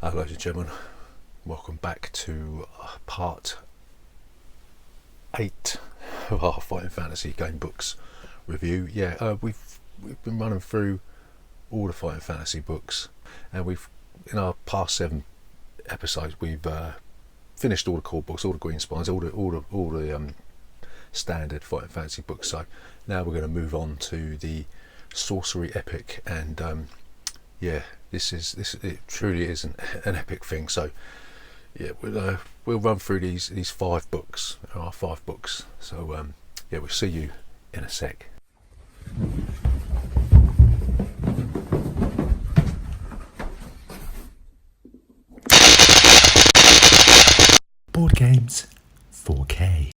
Hello ladies and gentlemen, welcome back to part 8 of our Fighting Fantasy Gamebooks review. We've been running through all the Fighting Fantasy books, and we've, in our past 7 episodes, we've finished all the core books, all the green spines, all the standard Fighting Fantasy books. So now we're going to move on to the Sorcery epic, and it truly is an epic thing. So yeah, we'll run through these 5 books, our 5 books. So we'll see you in a sec. Board Games 4K.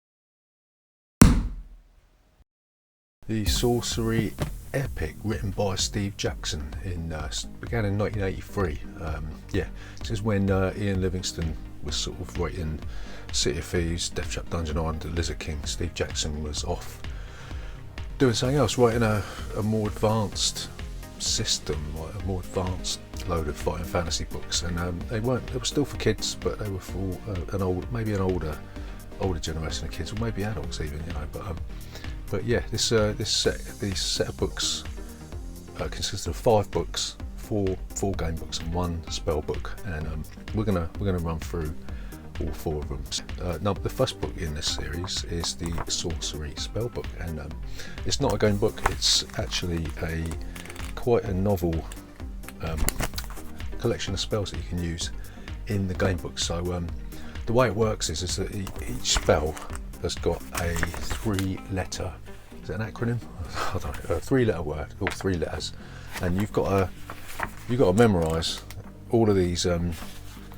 The Sorcery epic, written by Steve Jackson, began in 1983. This is when Ian Livingstone was sort of writing City of Thieves, Death Trap Dungeon Island, The Lizard King. Steve Jackson was off doing something else, writing a more advanced system, like a more advanced load of Fighting Fantasy books, and they were still for kids, but they were for an older generation of kids, or maybe adults even, But yeah, this set of books consists of 5 books, 4 game books and 1 spell book, and we're gonna run through all 4 of them. Now, the first book in this series is the Sorcery spell book, and it's not a game book. It's actually quite a novel collection of spells that you can use in the game book. So the way it works is that each spell has got a 3-letter, is it an acronym? I don't know, a 3-letter word, or 3 letters, and you've got to memorise all of these. Well,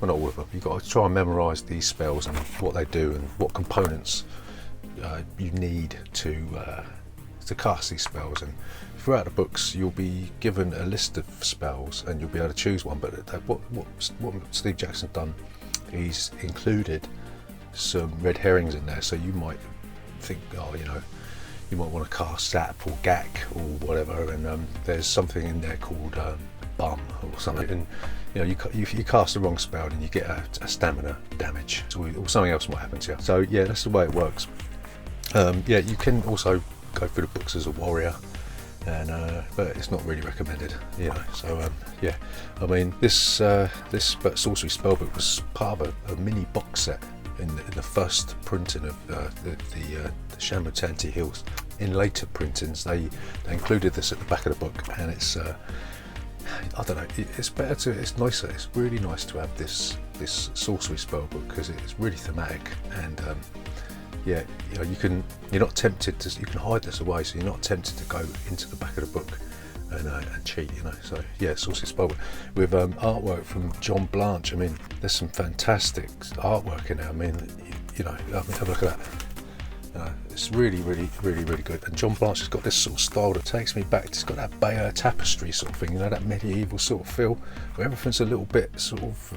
not all of them. You've got to try and memorise these spells and what they do and what components you need to cast these spells. And throughout the books, you'll be given a list of spells, and you'll be able to choose one. But what Steve Jackson's done, he's included some red herrings in there, so you might think, you might want to cast Zap or Gak or whatever, and there's something in there called Bum or something, and you cast the wrong spell and you get a stamina damage, or something else might happen to you. So yeah, that's the way it works. You can also go through the books as a warrior, and but it's not really recommended, So this Sorcery spellbook was part of a mini box set in the first printing of the Shamutanti Hills. In later printings, they included this at the back of the book, and it's I don't know, it's nicer. It's really nice to have this Sorcery spellbook because it's really thematic, and you're not tempted to, you can hide this away, so you're not tempted to go into the back of the book and cheat, So yeah, Sorcery spellbook with artwork from John Blanche. I mean, there's some fantastic artwork in there. I mean, have a look at that. It's really, really, really, really good. And John Blanche has got this sort of style that takes me back. It's got that Bayeux tapestry sort of thing, that medieval sort of feel, where everything's a little bit sort of,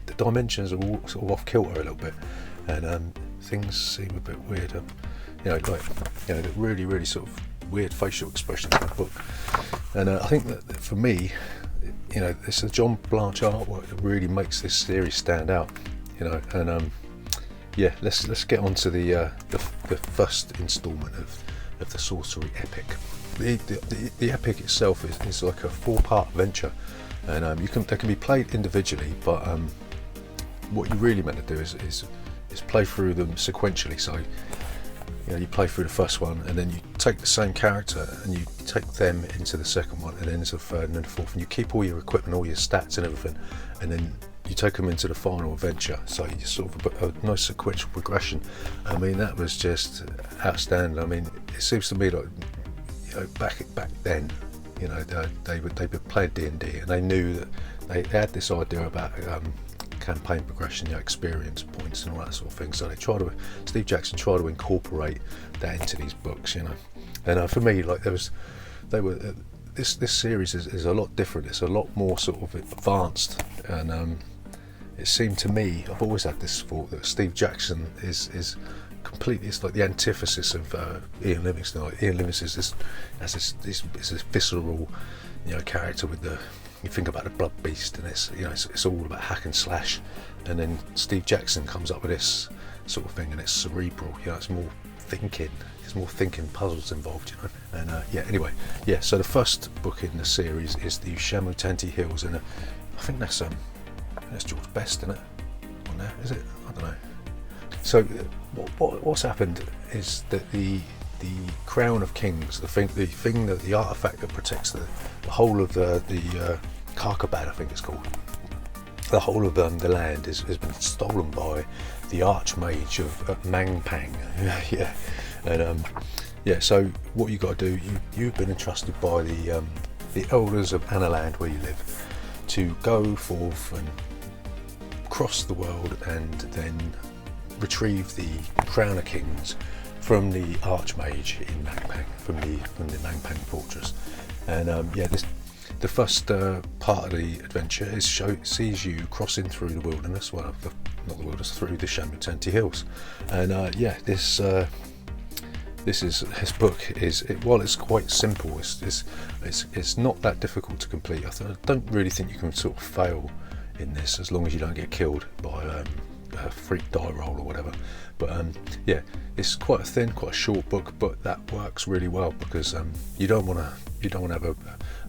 the dimensions are all sort of off kilter a little bit, and things seem a bit weird. The really, really sort of weird facial expressions in the book. And I think that for me, it's the John Blanche artwork that really makes this series stand out. Let's get on to the first instalment of the Sorcery epic. The epic itself is like a 4-part adventure, and they can be played individually, but what you really meant to do is play through them sequentially. So you play through the first one, and then you take the same character and you take them into the second one, and then into the third, and then the fourth, and you keep all your equipment, all your stats and everything, and then you take them into the final adventure. So you sort of a nice sequential progression. I mean, that was just outstanding. I mean, it seems to me like, back then, they would play D&D, and they knew that they had this idea about campaign progression, experience points and all that sort of thing. So Steve Jackson tried to incorporate that into these books, And for me, this series is a lot different. It's a lot more sort of advanced, and it seemed to me, I've always had this thought that Steve Jackson is completely, it's like the antithesis of Ian Livingstone. Ian Livingstone is this visceral, character with the you think about the Blood Beast, and it's all about hack and slash, and then Steve Jackson comes up with this sort of thing, and it's cerebral. It's more thinking. There's more thinking puzzles involved, And anyway, so the first book in the series is the Shamutanti Hills, and I think that's George Best, isn't it? On there, is it? I don't know. So what's happened is that the Crown of Kings, the artifact that protects the whole of the Karkabad, I think it's called. The whole of the land has been stolen by the Archmage of Mangpang. Yeah. And so what you got to do, you've been entrusted by the elders of Analand, where you live, to go forth and cross the world and then retrieve the Crown of Kings from the Archmage in Mangpang, from the Mangpang fortress. And the first part of the adventure sees you crossing through the wilderness, through the Shamutanti Hills. And this book is, while it's quite simple, it's not that difficult to complete. I don't really think you can sort of fail in this, as long as you don't get killed by a freak die roll or whatever. But it's quite a short book, but that works really well, because you don't want to have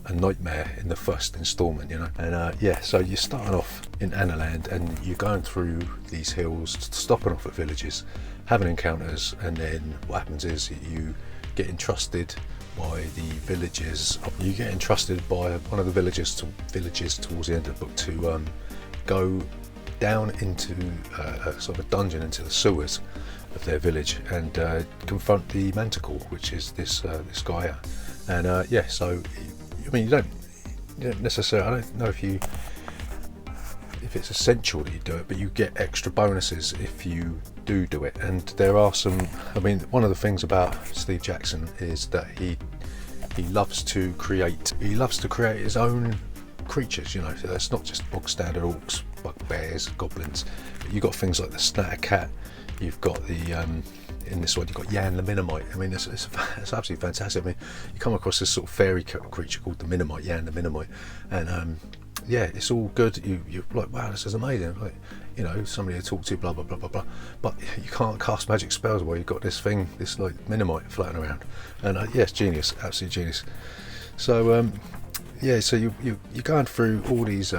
a nightmare in the first instalment, And so you're starting off in Analand, and you're going through these hills, stopping off at villages, having encounters, and then what happens is you get entrusted by the villagers. You get entrusted by one of the villagers towards the end of the book to go down into a sort of a dungeon, into the sewers of their village, and confront the Manticore, which is this guy. And so you don't necessarily, I don't know if it's essential that you do it, but you get extra bonuses if you do it. And there are some, one of the things about Steve Jackson is that he loves to create his own creatures, so it's not just bog standard orcs, bugbears, goblins, but you've got things like the Snatter Cat, you've got the in this one you've got Yan the Minimite. It's absolutely fantastic. You come across this sort of fairy creature called the Minimite, Yan the Minimite, and it's all good. You're like, wow, this is amazing, somebody to talk to, blah blah blah blah blah, but you can't cast magic spells while you've got this like Minimite floating around. And it's genius, absolute genius. So so you're going through all these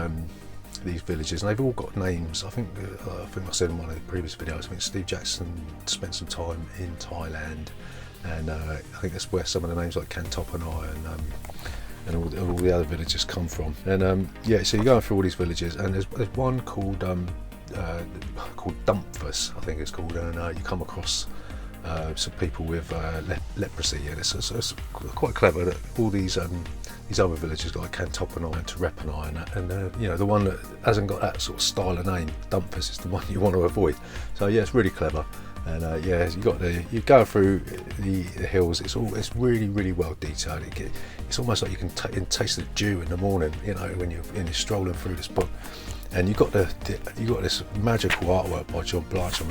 villages, and they've all got names. I think I said in one of the previous videos, Steve Jackson spent some time in Thailand, and I think that's where some of the names like Kantopanai and all the other villages come from. And so you're going through all these villages, and there's one called Dumpfus, I think it's called, and you come across some people with leprosy, and it's quite clever that all these other villages like Kantopanai and Terepanai, and the one that hasn't got that sort of style of name, Dumpfus, is the one you want to avoid. So it's really clever. And you go through the hills. It's really, really well detailed. It's almost like you can taste the dew in the morning, when you're strolling through this book. And you got this magical artwork by John Blanche.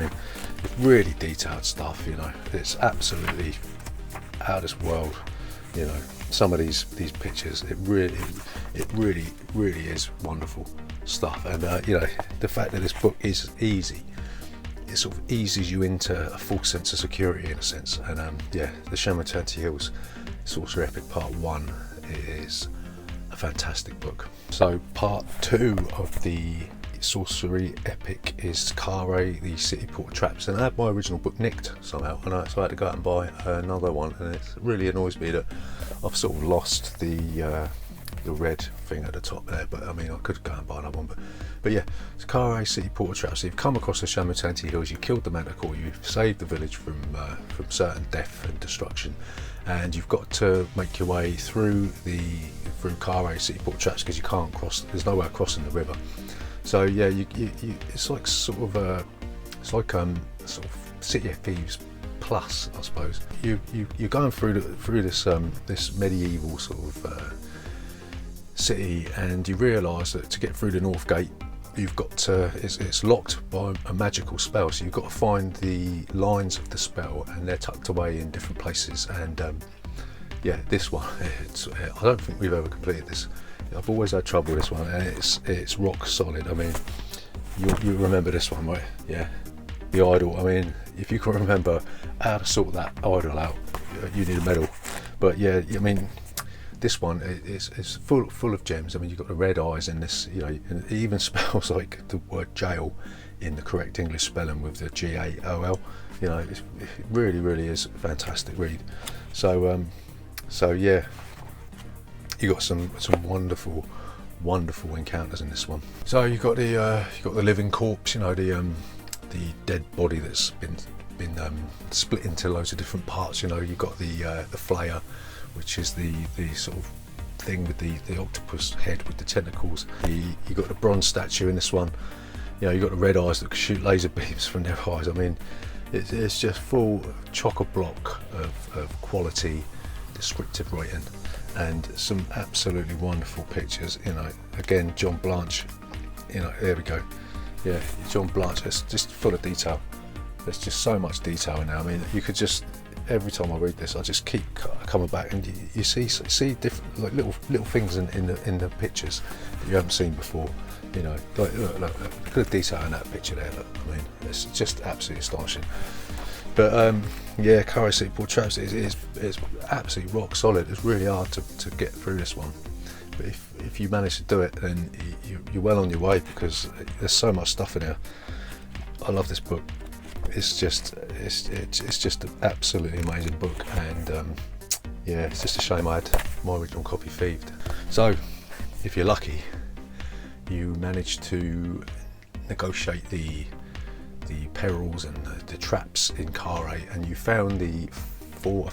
Really detailed stuff. It's absolutely out of this world. Some of these pictures, it really is wonderful stuff. And the fact that this book is easy, it sort of eases you into a full sense of security, in a sense. And the Shamutanti Hills Sorcery Epic Part 1 is a fantastic book. So Part 2 of the Sorcery Epic is Kharé, the City Porter Traps, and I had my original book nicked somehow, so I had to go out and buy another one, and it really annoys me that I've sort of lost the red thing at the top there, but I could go and buy another one, but it's Kharé City Porter Traps. So you've come across the Shamutanti Hills, you've killed the Manticore, you've saved the village from certain death and destruction, and you've got to make your way through Kharé City Porter Traps, because you can't cross, there's no way of crossing the river. So it's like sort of City of Thieves plus, I suppose. You're going through this medieval sort of city, and you realise that to get through the North Gate, you've got to, it's locked by a magical spell. So you've got to find the lines of the spell, and they're tucked away in different places. And yeah, this one, I don't think we've ever completed this. I've always had trouble with this one, and it's rock solid. I mean, you remember this one, right? Yeah, the idol. I mean, if you can remember how to sort that idol out, you need a medal. But yeah, I mean, this one is full of gems. I mean, you've got the red eyes in this, you know, and it even spells like the word jail in the correct English spelling with the G-A-O-L. You know, it really is a fantastic read. So yeah, you got some wonderful encounters in this one. So you got the living corpse, you know, the dead body that's been split into loads of different parts. You know, you got the flayer, which is the sort of thing with the octopus head with the tentacles. You got the bronze statue in this one. You know, you got the red eyes that can shoot laser beams from their eyes. I mean, it's just full chock-a-block of quality descriptive writing and some absolutely wonderful pictures. You know, again, John Blanche, you know, there we go. Yeah, John Blanche, it's just full of detail. There's just so much detail in there. I mean, you could just, every time I read this, I just keep coming back, and you see different, like little things in the pictures that you haven't seen before. You know, like look at the detail in that picture there. Look, I mean, it's just absolutely astonishing. But yeah, Kharé Sequential Traps is absolutely rock solid. It's really hard to get through this one, but if you manage to do it, then you're well on your way, because there's so much stuff in here. I love this book. It's just an absolutely amazing book, and yeah, it's just a shame I had my original copy thieved. So if you're lucky, you manage to negotiate the perils and the traps in Kharé, and you found the four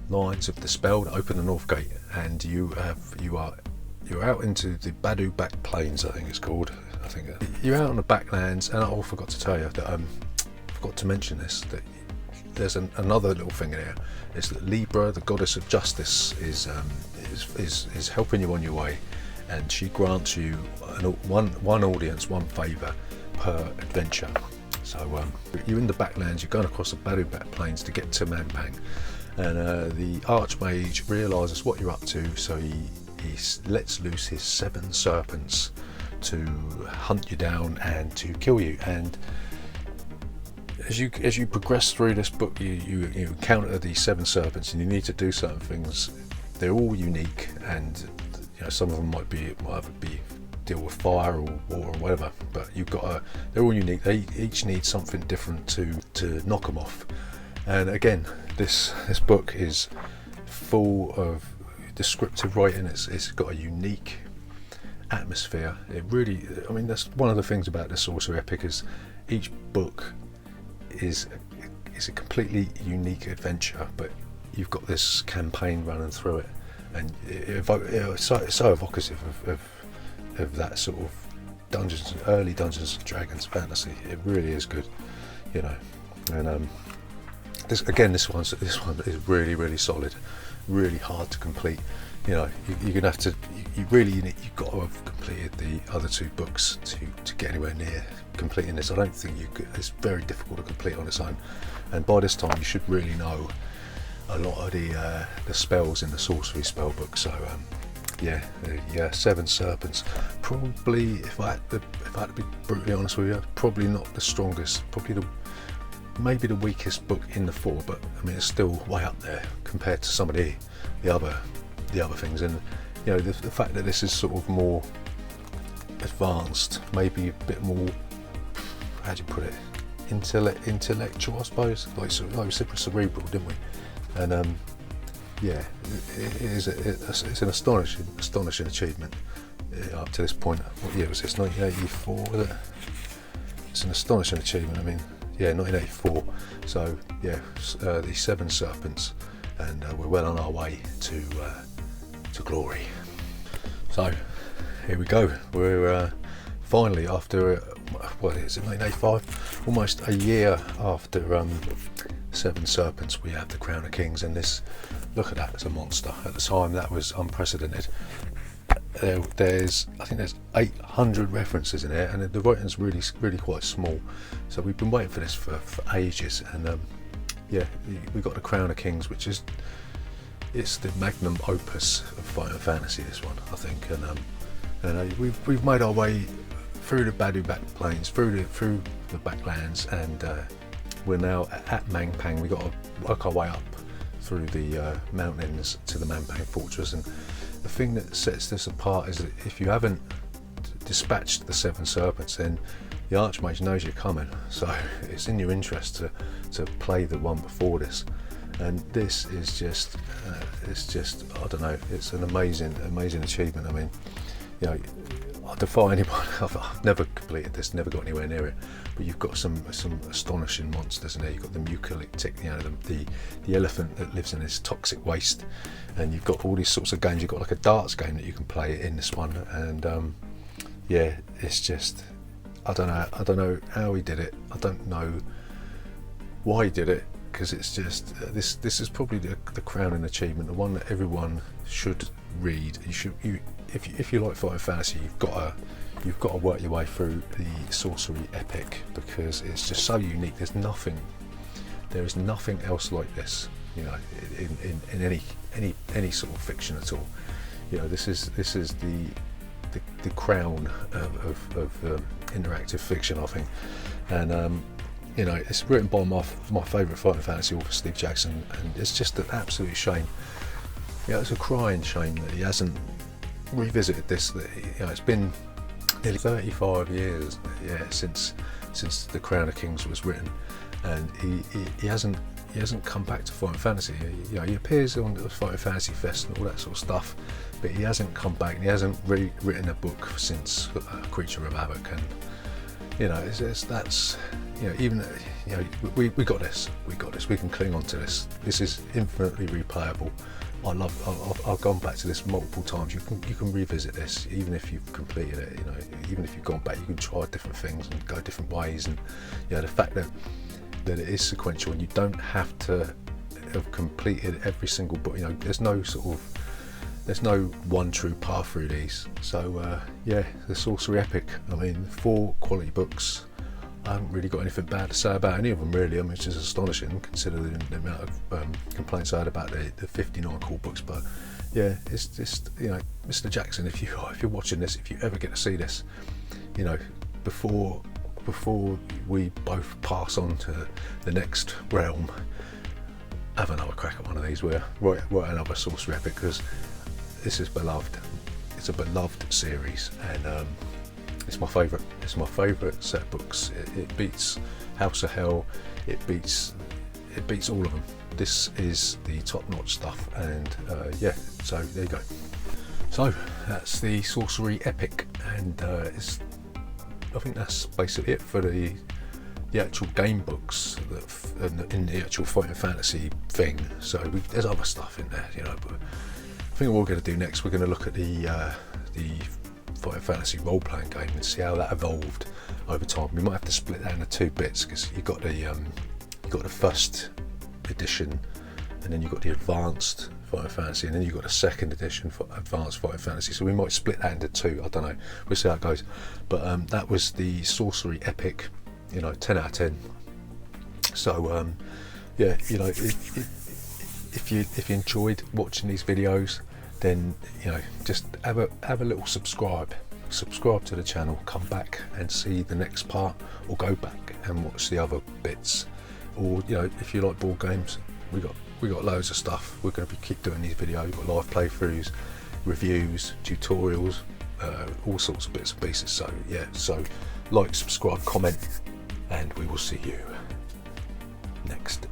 lines of the spell that open the north gate, and you're out into the Badu back plains, I think it's called. I think you're out on the backlands, and I forgot to tell you that forgot to mention this, that there's another little thing in here. Is that Libra, the goddess of justice, is helping you on your way, and she grants you one audience, one favour per adventure. So you're in the backlands, you're going across the Badu back plains to get to Manpang, and the Archmage realises what you're up to, so he lets loose his 7 serpents to hunt you down and to kill you. And as you progress through this book, you encounter these 7 serpents, and you need to do certain things. They're all unique, and you know, some of them might either be deal with fire or water or whatever, but they're all unique. They each need something different to knock them off. And again, this book is full of descriptive writing. It's got a unique atmosphere. It really, I mean, that's one of the things about the Sorcery epic, is each book is a completely unique adventure, but you've got this campaign running through it, and it's so evocative of that sort of early Dungeons and Dragons fantasy. It really is good, you know. And this one is really solid, really hard to complete. You know, you're gonna have to, you've got to have completed the other 2 books to get anywhere near completing this. I don't think you could. It's very difficult to complete on its own, and by this time you should really know a lot of the spells in the Sorcery spell book. So yeah, 7 serpents. Probably, if I had to be brutally honest with you, probably not the strongest. Probably maybe the weakest book in the 4. But I mean, it's still way up there compared to some of the other things. And you know, the fact that this is sort of more advanced, maybe a bit more, how do you put it, intellectual, I suppose. Like we said, cerebral, didn't we? And yeah, it's an astonishing achievement up to this point. What year was this? 1984, was it? It's an astonishing achievement. I mean, yeah, 1984. So yeah, the 7 serpents, and we're well on our way to glory. So here we go. We're finally, after what is it, 1985, almost a year after 7 serpents, we have the Crown of Kings, and this, look at that, it's a monster. At the time, that was unprecedented. I think there's 800 references in there, and the writing's really quite small. So we've been waiting for this for ages, and yeah, we got the Crown of Kings, which is it's the magnum opus of Final Fantasy, this one, I think. And we've made our way through the Badu back plains, through the backlands, and we're now at Mangpang. We've got to work our way up through the mountains to the Mangpang fortress. And the thing that sets this apart is that if you haven't dispatched the 7 serpents, then the Archmage knows you're coming, so it's in your interest to play the one before this. And this is just it's just, I don't know, it's an amazing achievement. I mean, you know, I defy anyone. I've never completed this, never got anywhere near it, but you've got some astonishing monsters in there. You've got the mucolyptic, you know, the elephant that lives in this toxic waste, and you've got all these sorts of games. You've got like a darts game that you can play in this one, and yeah, it's just, I don't know how he did it. I don't know why he did it, because it's just this is probably the crowning achievement, the one that everyone should read. If you like Final Fantasy, you've got to work your way through the Sorcery epic, because it's just so unique. There is nothing else like this, you know, in any sort of fiction at all. You know, this is the crown of interactive fiction, I think. And you know, it's written by my favourite Final Fantasy author, Steve Jackson, and it's just an absolute shame. You know, it's a crying shame that he hasn't revisited this. That, you know, it's been nearly 35 years, yeah, since The Crown of Kings was written, and he hasn't come back to Final Fantasy. You know, he appears on the Final Fantasy Fest and all that sort of stuff, but he hasn't come back, and he hasn't written a book since Creature of Havoc. And you know, that's, you know, even, you know, we got this, we can cling on to this. This is infinitely replayable. I've gone back to this multiple times. You can revisit this, even if you've completed it. You know, even if you've gone back, you can try different things and go different ways. And you know, the fact that it is sequential, and you don't have to have completed every single book. You know, there's no one true path through these. So yeah, the Sorcery epic. I mean, 4 quality books. I haven't really got anything bad to say about any of them, really. I mean, it's just astonishing considering the amount of complaints I had about the 59 core books. But yeah, it's just, you know, Mr. Jackson, if you're watching this, if you ever get to see this, you know, before we both pass on to the next realm, have another crack at one of these. Write another Sorcery epic, because this is beloved. It's a beloved series, and it's my favourite. It's my favourite set of books. It beats House of Hell. It beats all of them. This is the top-notch stuff, and yeah. So there you go. So that's the Sorcery epic, and I think that's basically it for the actual game books in the actual Final Fantasy thing. So there's other stuff in there, you know. But I think what we're going to do next, we're going to look at the Final Fantasy role-playing game and see how that evolved over time. We might have to split that into 2 bits, because you got the first edition, and then you got the advanced Final Fantasy, and then you got the second edition for advanced Final Fantasy. So we might split that into 2. I don't know. We'll see how it goes. But that was the Sorcery epic. You know, 10 out of 10. So yeah, you know, if you enjoyed watching these videos, then, you know, just have a little subscribe to the channel, come back and see the next part, or go back and watch the other bits. Or, you know, if you like board games, we got loads of stuff. We're going to keep doing these videos. We've got live playthroughs, reviews, tutorials, all sorts of bits and pieces. So yeah, so like, subscribe, comment, and we will see you next